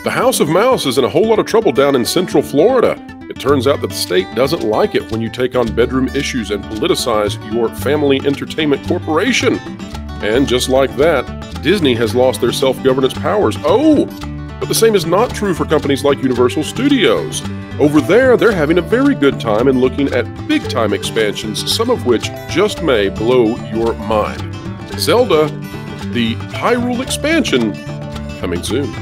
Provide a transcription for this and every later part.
The House of Mouse is in a whole lot of trouble down in Central Florida. It turns out that the state doesn't like it when you take on bedroom issues and politicize your family entertainment corporation. And just like that, Disney has lost their self-governance powers. Oh, but the same is not true for companies like Universal Studios. Over there, they're having a very good time and looking at big-time expansions, some of which just may blow your mind. Zelda, the Hyrule expansion, coming soon.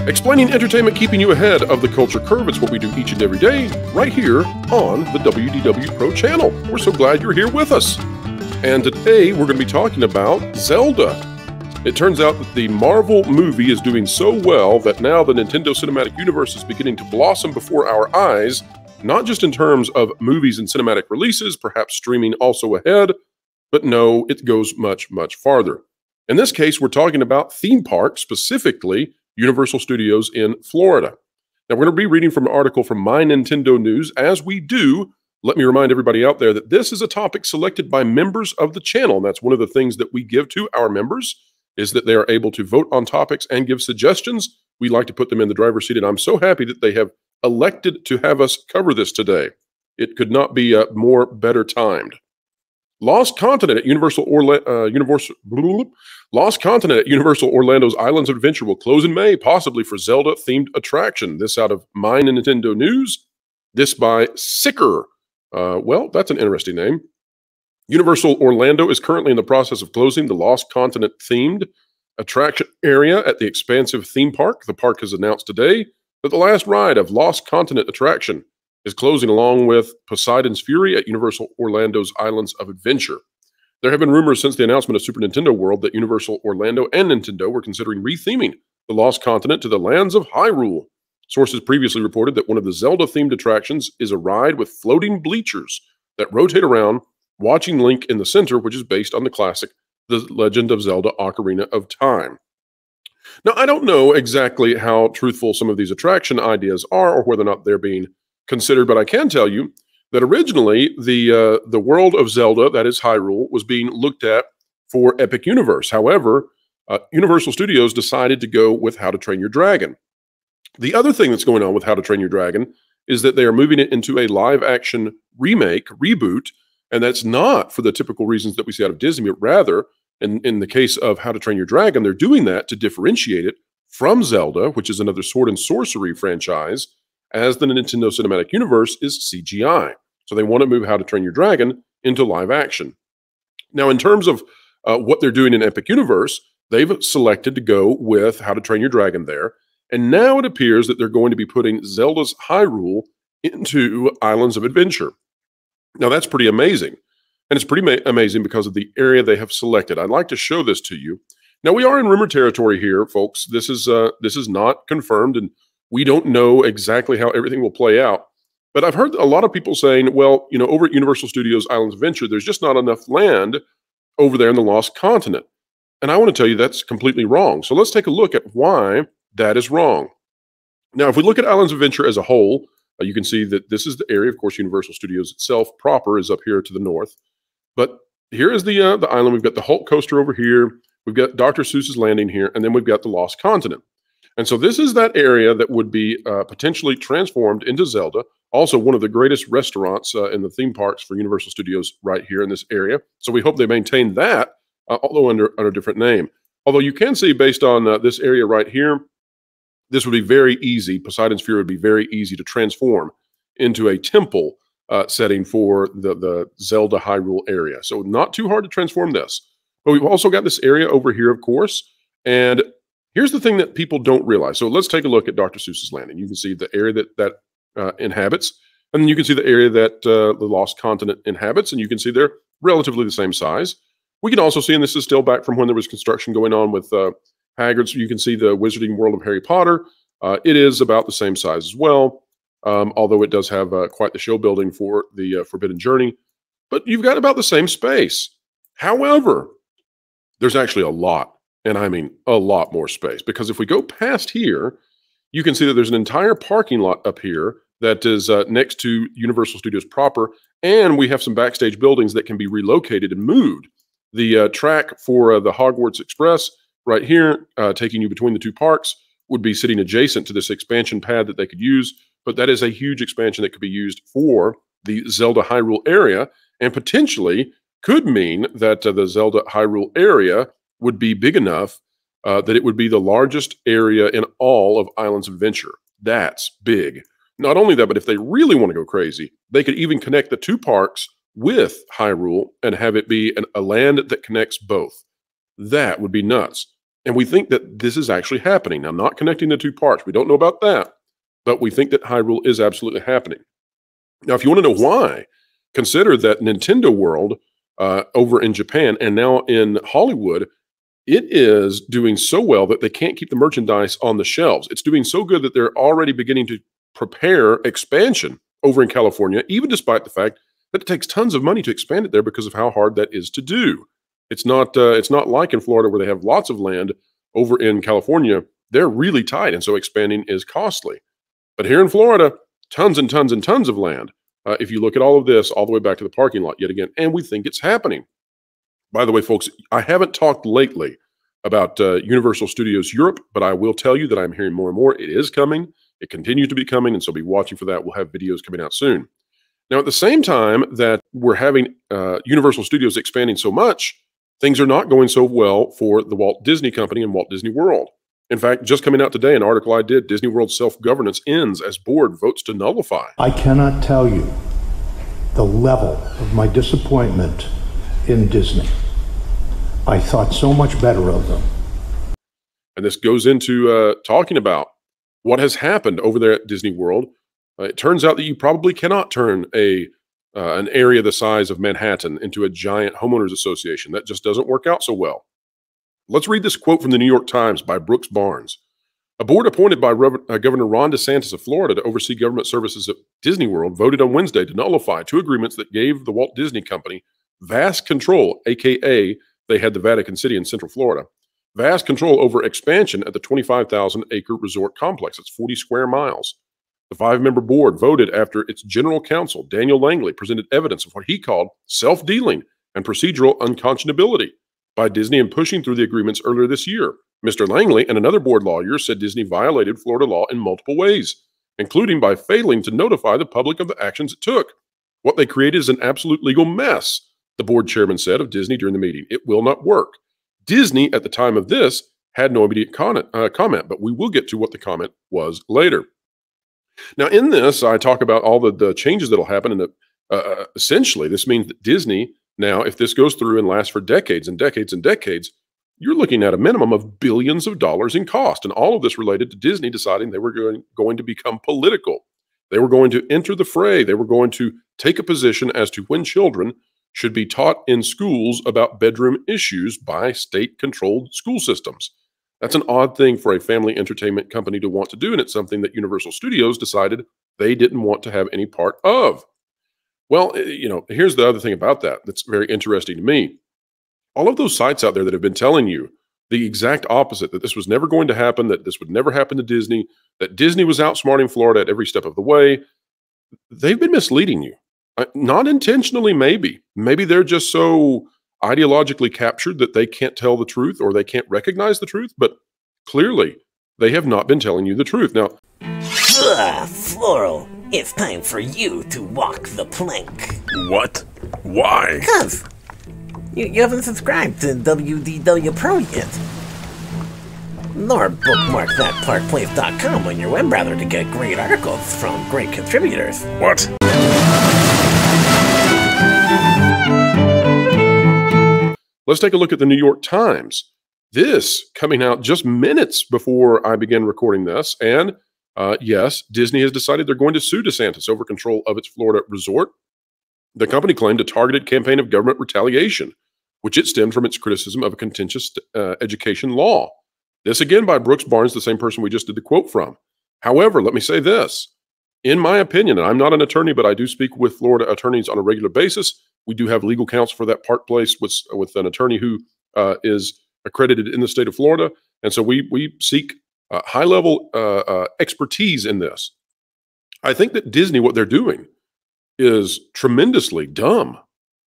Explaining entertainment, keeping you ahead of the culture curve. It's what we do each and every day, right here on the WDW Pro Channel. We're so glad you're here with us. And today we're going to be talking about Zelda. It turns out that the Marvel movie is doing so well that now the Nintendo Cinematic Universe is beginning to blossom before our eyes, not just in terms of movies and cinematic releases, perhaps streaming also ahead, but no, it goes much, much farther. In this case, we're talking about theme parks, specifically Universal Studios in Florida. Now, we're going to be reading from an article from My Nintendo News. As we do, let me remind everybody out there that this is a topic selected by members of the channel. And that's one of the things that we give to our members, is that they are able to vote on topics and give suggestions. We like to put them in the driver's seat, and I'm so happy that they have elected to have us cover this today. It could not be more better timed. Lost Continent at Universal Orlando's Islands of Adventure will close in May, possibly for Zelda-themed attraction. This out of My Nintendo News. This by Sicker. Well, that's an interesting name. Universal Orlando is currently in the process of closing the Lost Continent-themed attraction area at the expansive theme park. The park has announced today that the last ride of Lost Continent attraction is closing along with Poseidon's Fury at Universal Orlando's Islands of Adventure. There have been rumors since the announcement of Super Nintendo World that Universal Orlando and Nintendo were considering retheming the Lost Continent to the lands of Hyrule. Sources previously reported that one of the Zelda-themed attractions is a ride with floating bleachers that rotate around, watching Link in the center, which is based on the classic The Legend of Zelda: Ocarina of Time. Now, I don't know exactly how truthful some of these attraction ideas are or whether or not they're being considered, but I can tell you that originally the world of Zelda, that is Hyrule, was being looked at for Epic Universe. However, Universal Studios decided to go with How to Train Your Dragon. The other thing that's going on with How to Train Your Dragon is that they are moving it into a live-action remake, reboot, and that's not for the typical reasons that we see out of Disney, but rather, in the case of How to Train Your Dragon, they're doing that to differentiate it from Zelda, which is another sword and sorcery franchise, as the Nintendo Cinematic Universe is CGI. So they want to move How to Train Your Dragon into live action. Now, in terms of what they're doing in Epic Universe, they've selected to go with How to Train Your Dragon there. And now it appears that they're going to be putting Zelda's Hyrule into Islands of Adventure. Now, that's pretty amazing. And it's pretty amazing because of the area they have selected. I'd like to show this to you. Now, we are in rumor territory here, folks. This is not confirmed, and we don't know exactly how everything will play out. But I've heard a lot of people saying, well, you know, over at Universal Studios Islands of Adventure, there's just not enough land over there in the Lost Continent. And I want to tell you that's completely wrong. So let's take a look at why that is wrong. Now, if we look at Islands of Adventure as a whole, you can see that this is the area. Of course, Universal Studios itself proper is up here to the north. But here is the island. We've got the Hulk coaster over here. We've got Dr. Seuss's Landing here. And then we've got the Lost Continent. And so this is that area that would be potentially transformed into Zelda. Also, one of the greatest restaurants in the theme parks for Universal Studios right here in this area. So we hope they maintain that, although under a different name. Although you can see based on this area right here, this would be very easy. Poseidon's Fury would be very easy to transform into a temple setting for the Zelda Hyrule area. So not too hard to transform this. But we've also got this area over here, of course. And here's the thing that people don't realize. So let's take a look at Dr. Seuss's Landing. You can see the area that inhabits, and then you can see the area that the Lost Continent inhabits, and you can see they're relatively the same size. We can also see, and this is still back from when there was construction going on with Hagrid, so you can see the Wizarding World of Harry Potter. It is about the same size as well, although it does have quite the show building for the Forbidden Journey. But you've got about the same space. However, there's actually a lot, and I mean a lot more space, because if we go past here, you can see that there's an entire parking lot up here that is next to Universal Studios proper, And we have some backstage buildings that can be relocated and moved. The track for the Hogwarts Express right here, taking you between the two parks, would be sitting adjacent to this expansion pad that they could use. But that is a huge expansion that could be used for the Zelda Hyrule area, and potentially could mean that the Zelda Hyrule area would be big enough that it would be the largest area in all of Islands of Adventure. That's big. Not only that, but if they really want to go crazy, they could even connect the two parks with Hyrule and have it be a land that connects both. That would be nuts. And we think that this is actually happening. Now, not connecting the two parks, we don't know about that, but we think that Hyrule is absolutely happening. Now, if you want to know why, consider that Nintendo World over in Japan and now in Hollywood, it is doing so well that they can't keep the merchandise on the shelves. It's doing so good that they're already beginning to prepare expansion over in California, even despite the fact that it takes tons of money to expand it there because of how hard that is to do. It's not like in Florida where they have lots of land. Over in California, they're really tight, and so expanding is costly. But here in Florida, tons and tons and tons of land. If you look at all of this, all the way back to the parking lot yet again, and we think it's happening. By the way, folks, I haven't talked lately about Universal Studios Europe, but I will tell you that I'm hearing more and more. It is coming. It continues to be coming, and so be watching for that. We'll have videos coming out soon. Now, at the same time that we're having Universal Studios expanding so much, things are not going so well for the Walt Disney Company and Walt Disney World. In fact, just coming out today, an article I did, Disney World's self-governance ends as board votes to nullify. I cannot tell you the level of my disappointment in Disney. I thought so much better of them. And this goes into talking about what has happened over there at Disney World. It turns out that you probably cannot turn an area the size of Manhattan into a giant homeowners association. That just doesn't work out so well. Let's read this quote from the New York Times by Brooks Barnes. A board appointed by Governor Ron DeSantis of Florida to oversee government services at Disney World voted on Wednesday to nullify two agreements that gave the Walt Disney Company vast control, aka they had the Vatican City in Central Florida, vast control over expansion at the 25,000-acre resort complex. It's 40 square miles. The five-member board voted after its general counsel, Daniel Langley, presented evidence of what he called self-dealing and procedural unconscionability by Disney in pushing through the agreements earlier this year. Mr. Langley and another board lawyer said Disney violated Florida law in multiple ways, including by failing to notify the public of the actions it took. What they created is an absolute legal mess, the board chairman said of Disney during the meeting. It will not work. Disney, at the time of this, had no immediate comment, but we will get to what the comment was later. Now, in this, I talk about all the changes that will happen, and essentially, this means that Disney, now, if this goes through and lasts for decades and decades and decades, you're looking at a minimum of billions of dollars in cost, and all of this related to Disney deciding they were going to become political. They were going to enter the fray. They were going to take a position as to when children should be taught in schools about bedroom issues by state-controlled school systems. That's an odd thing for a family entertainment company to want to do, and it's something that Universal Studios decided they didn't want to have any part of. Well, here's the other thing about that that's very interesting to me. All of those sites out there that have been telling you the exact opposite, that this was never going to happen, that this would never happen to Disney, that Disney was outsmarting Florida at every step of the way, they've been misleading you. Not intentionally, maybe. Maybe they're just so ideologically captured that they can't tell the truth or they can't recognize the truth, but clearly they have not been telling you the truth. Now, Floral, it's time for you to walk the plank. What? Why? Because you haven't subscribed to WDW Pro yet. Nor bookmark thatparkplace.com on your web browser to get great articles from great contributors. What? let's take a look at the New York Times. This coming out just minutes before I began recording this. And yes, Disney has decided they're going to sue DeSantis over control of its Florida resort. The company claimed a targeted campaign of government retaliation, which it stemmed from its criticism of a contentious education law. This again by Brooks Barnes, the same person we just did the quote from. However, let me say this. In my opinion, and I'm not an attorney, but I do speak with Florida attorneys on a regular basis. We do have legal counsel for that Park Place with an attorney who is accredited in the state of Florida. And so we seek high-level expertise in this. I think that Disney, what they're doing is tremendously dumb.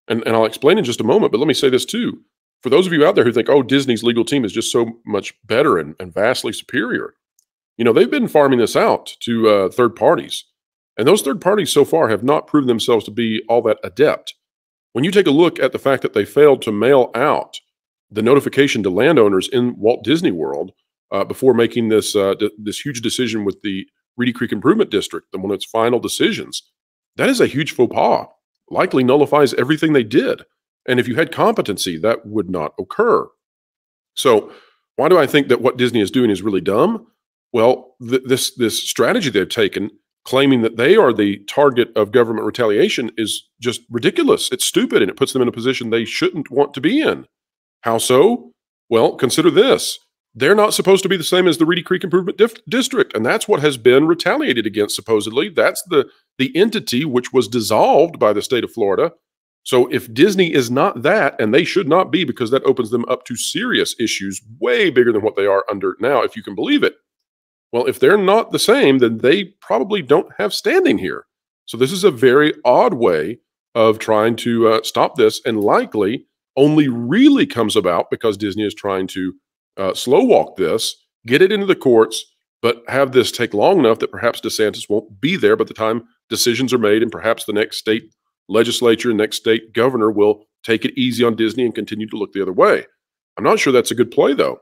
And I'll explain in just a moment, but let me say this too. For those of you out there who think, oh, Disney's legal team is just so much better and vastly superior, you know, they've been farming this out to third parties. And those third parties so far have not proven themselves to be all that adept. When you take a look at the fact that they failed to mail out the notification to landowners in Walt Disney World before making this this huge decision with the Reedy Creek Improvement District, one of its final decisions, that is a huge faux pas. Likely nullifies everything they did. And if you had competency, that would not occur. So why do I think that what Disney is doing is really dumb? Well, this strategy they've taken, claiming that they are the target of government retaliation, is just ridiculous. It's stupid, and it puts them in a position they shouldn't want to be in. How so? Well, consider this. They're not supposed to be the same as the Reedy Creek Improvement District, and that's what has been retaliated against, supposedly. That's the entity which was dissolved by the state of Florida. So if Disney is not that, and they should not be, because that opens them up to serious issues way bigger than what they are under now, if you can believe it. Well, if they're not the same, then they probably don't have standing here. So this is a very odd way of trying to stop this, and likely only really comes about because Disney is trying to slow walk this, get it into the courts, but have this take long enough that perhaps DeSantis won't be there by the time decisions are made, and perhaps the next state legislature, next state governor will take it easy on Disney and continue to look the other way. I'm not sure that's a good play, though.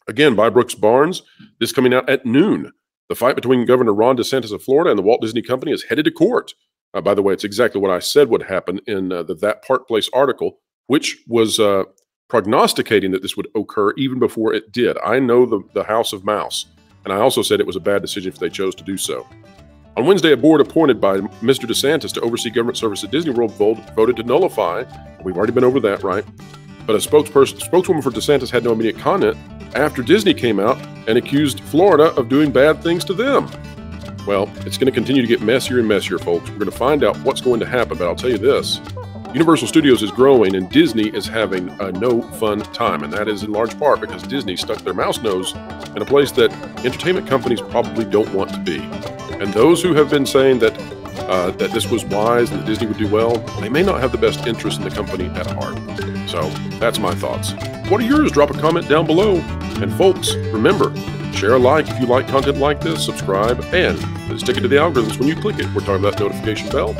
Again, by Brooks Barnes, this coming out at noon. The fight between Governor Ron DeSantis of Florida and the Walt Disney Company is headed to court. By the way, it's exactly what I said would happen in the That Park Place article, which was prognosticating that this would occur even before it did. I know the House of Mouse, and I also said it was a bad decision if they chose to do so. On Wednesday, a board appointed by Mr. DeSantis to oversee government service at Disney World voted to nullify. We've already been over that, right? But a spokeswoman for DeSantis had no immediate comment after Disney came out and accused Florida of doing bad things to them. Well, it's going to continue to get messier and messier, folks. We're going to find out what's going to happen, but I'll tell you this. Universal Studios is growing, and Disney is having a no fun time, and that is in large part because Disney stuck their mouse nose in a place that entertainment companies probably don't want to be. And those who have been saying that that this was wise and that Disney would do well, they may not have the best interest in the company at heart. So that's my thoughts. What are yours? Drop a comment down below. And folks, remember, share a like if you like content like this, subscribe, and stick it to the algorithms when you click it. We're talking about that notification bell.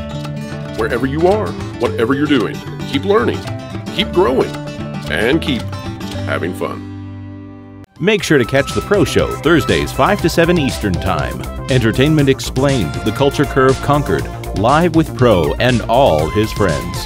Wherever you are, whatever you're doing, keep learning, keep growing, and keep having fun. Make sure to catch The Pro Show Thursdays 5 to 7 Eastern Time. Entertainment Explained, The Culture Curve Conquered, live with Pro and all his friends.